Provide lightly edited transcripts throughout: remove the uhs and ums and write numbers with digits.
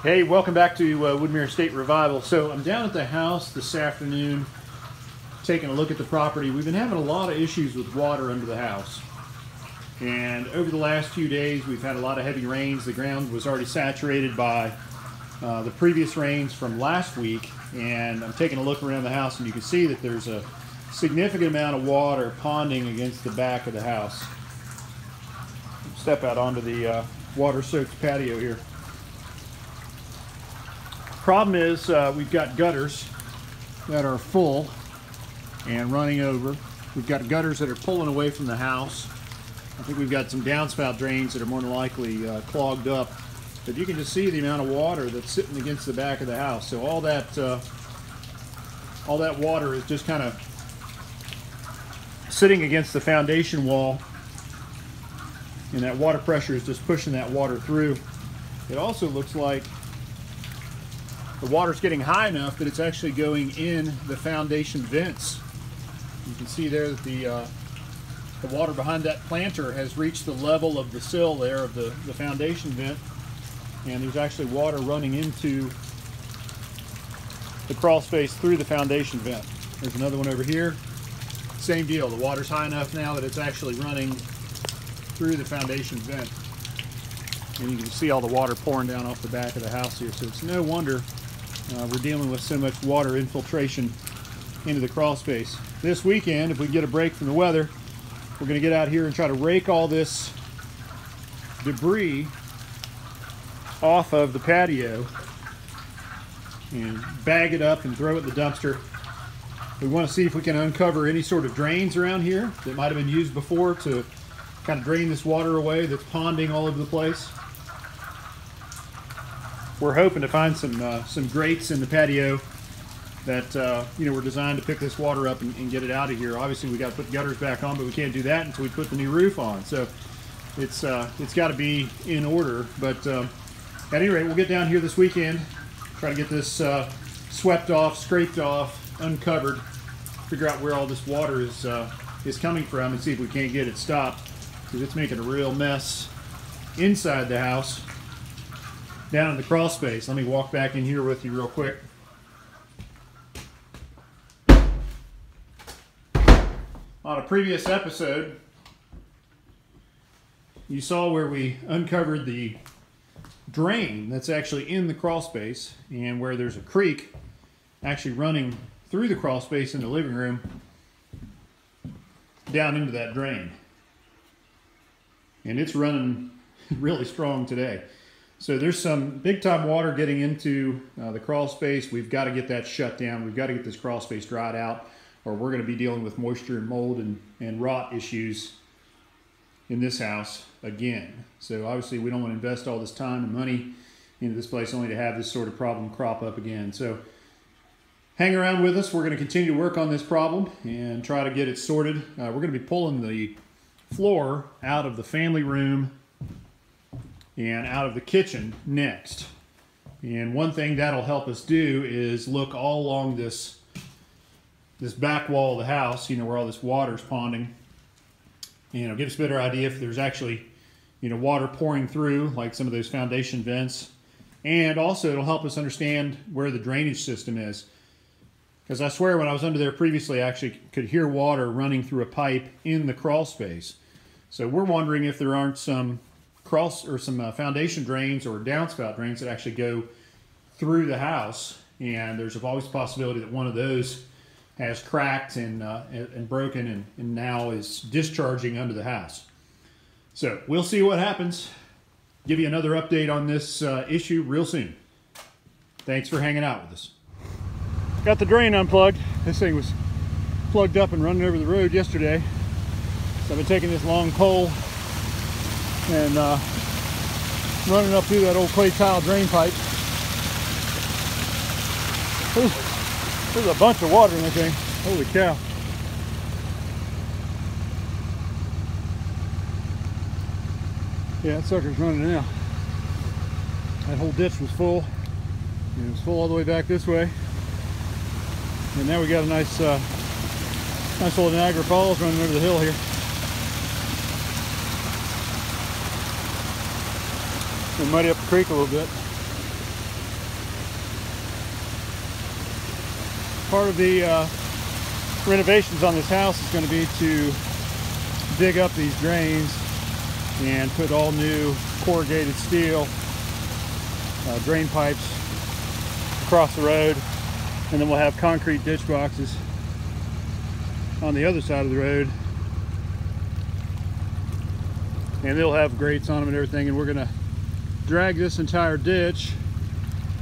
Hey, welcome back to Woodmere State Revival. So I'm down at the house this afternoon taking a look at the property. We've been having a lot of issues with water under the house. And over the last few days we've had a lot of heavy rains. The ground was already saturated by the previous rains from last week. And I'm taking a look around the house and you can see that there's a significant amount of water ponding against the back of the house. Step out onto the water-soaked patio here. Problem is we've got gutters that are full and running over. We've got gutters that are pulling away from the house. I think we've got some downspout drains that are more than likely clogged up. But you can just see the amount of water that's sitting against the back of the house. So all that water is just kind of sitting against the foundation wall, and that water pressure is just pushing that water through. It also looks like the water's getting high enough that it's actually going in the foundation vents. You can see there that the water behind that planter has reached the level of the sill there of the foundation vent, and there's actually water running into the crawl space through the foundation vent. There's another one over here. Same deal. The water's high enough now that it's actually running through the foundation vent. And you can see all the water pouring down off the back of the house here. So it's no wonder we're dealing with so much water infiltration into the crawl space. This weekend, if we can get a break from the weather, we're going to get out here and try to rake all this debris off of the patio and bag it up and throw it in the dumpster. We want to see if we can uncover any sort of drains around here that might have been used before to kind of drain this water away that's ponding all over the place. We're hoping to find some grates in the patio that were designed to pick this water up and get it out of here. Obviously we got to put gutters back on, but we can't do that until we put the new roof on. So it's got to be in order. But at any rate, we'll get down here this weekend, try to get this swept off, scraped off, uncovered, figure out where all this water is coming from, and see if we can't get it stopped, because it's making a real mess inside the house. Down in the crawl space. Let me walk back in here with you real quick. On a previous episode, you saw where we uncovered the drain that's actually in the crawl space, and where there's a creek actually running through the crawl space in the living room down into that drain. And it's running really strong today. So there's some big time water getting into the crawl space. We've got to get that shut down. We've got to get this crawl space dried out, or we're going to be dealing with moisture and mold and rot issues in this house again. So obviously we don't want to invest all this time and money into this place only to have this sort of problem crop up again. So hang around with us. We're going to continue to work on this problem and try to get it sorted. We're going to be pulling the floor out of the family room and out of the kitchen next. And one thing that'll help us do is look all along this back wall of the house, where all this water's ponding. Give us a better idea if there's actually, water pouring through, like some of those foundation vents. And also it'll help us understand where the drainage system is. Because I swear when I was under there previously, I actually could hear water running through a pipe in the crawl space. So we're wondering if there aren't some foundation drains or downspout drains that actually go through the house, and there's always a possibility that one of those has cracked and broken and now is discharging under the house. So we'll see what happens. Give you another update on this issue real soon. Thanks for hanging out with us. Got the drain unplugged. This thing was plugged up and running over the road yesterday. So I've been taking this long pole and running up through that old clay tile drain pipe. There's a bunch of water in that thing. Holy cow. Yeah, that sucker's running now. That whole ditch was full. And it was full all the way back this way. And now we got a nice little Niagara Falls running over the hill here. We'll muddy up the creek a little bit. Part of the renovations on this house is going to be to dig up these drains and put all new corrugated steel drain pipes across the road, and then we'll have concrete ditch boxes on the other side of the road, and they'll have grates on them and everything, and we're going to drag this entire ditch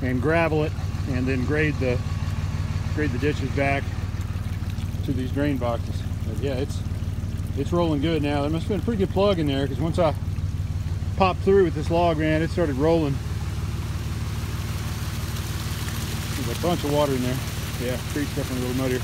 and gravel it and then grade the ditches back to these drain boxes. But yeah, it's rolling good now. There must have been a pretty good plug in there, because once I popped through with this log, man, it started rolling. There's a bunch of water in there. Yeah, creek's definitely a little muddier.